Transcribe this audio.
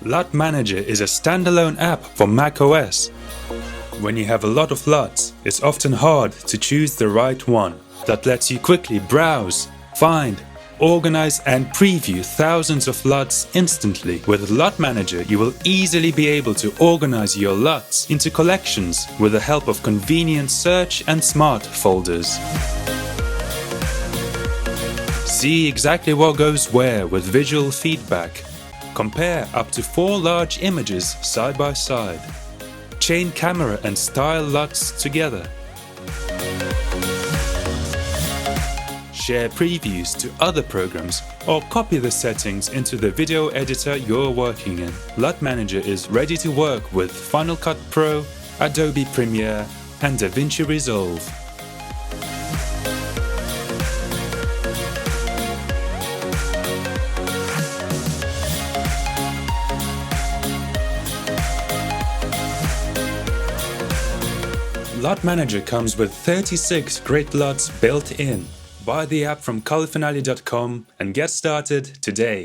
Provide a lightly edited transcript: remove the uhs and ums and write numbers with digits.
LUT Manager is a standalone app for macOS. When you have a lot of LUTs, it's often hard to choose the right one that lets you quickly browse, find, organize and preview thousands of LUTs instantly. With LUT Manager, you will easily be able to organize your LUTs into collections with the help of convenient search and smart folders. See exactly what goes where with visual feedback. Compare up to 4 large images side by side. Chain camera and style LUTs together. Share previews to other programs or copy the settings into the video editor you're working in. LUT Manager is ready to work with Final Cut Pro, Adobe Premiere and DaVinci Resolve. LUT Manager comes with 36 great LUTs built in. Buy the app from colorfinale.com and get started today.